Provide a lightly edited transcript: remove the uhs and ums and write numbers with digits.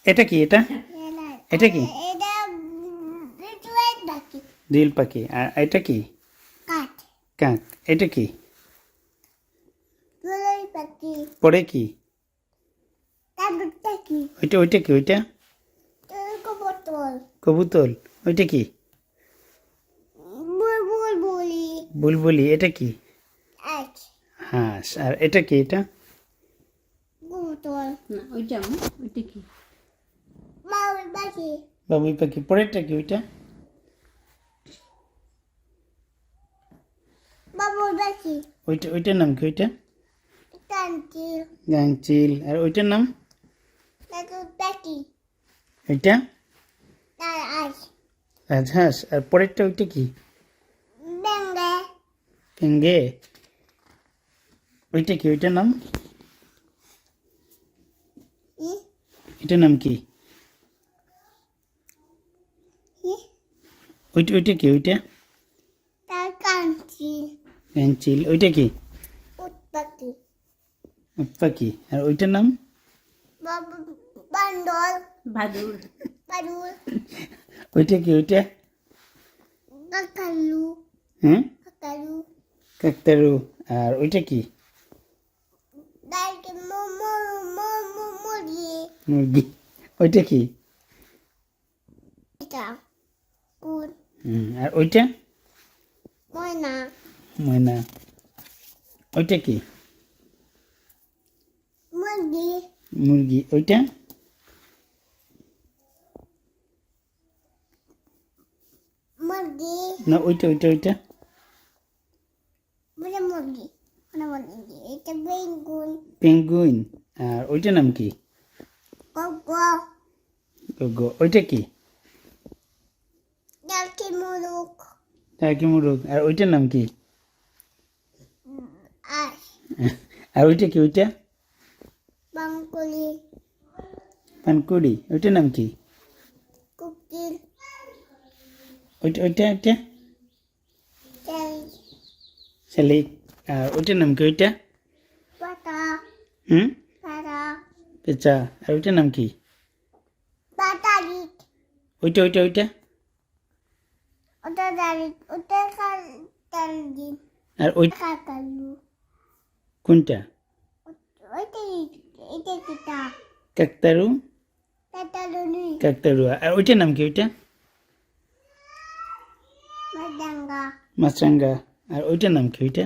এটা কি এটা এটা কি দিল পাখি আর এটা কি কাক এটা কি পড়ে কি ওইটা ওইটা কি ওইটা কবুতর ওইটা কি বুলবুলি এটা কি হাঁস আর এটা কি এটা বাবুই পাখি পরেরটা কি ওইটা ওইটা ওইটার নাম কি ওইটা গাংচিল আর ওইটার নাম ওইটা রাজহাঁস আর পরেরটা ওইটা কি পেঙ্গে ওইটা কি ওইটার নাম এটার নাম কি ওইটা ওইটা কি ওইটা গাংচিল ওইটা কি পাখি আর ওইটার নাম ওইটা কি ওইটা হ্যাঁ কাকতারু আর ওইটা কি মুরগি ওইটা কি আর ওইটা ময়না ওইটা কি মুরগি ওইটা না ওইটা ওইটা ওইটা পেঙ্গুইন আর ওইটার নাম কি গগো ওইটা কি টার্কি মুরগ আর ওইটার নাম কি আর ওইটা কি ওইটা পানকুড়ি ওইটার নাম কি ওইটা ওইটা ওইটা শালিক আর ওইটার নাম কি ওইটা পেঁচা আর ওইটার নাম কি ওইটা ওইটা ওইটা আর ওই কোনটা কাকতারু কাকতারু আর ওইটার নাম কি ওইটা মাছরাঙ্গা আর ওইটার নাম কি ওইটা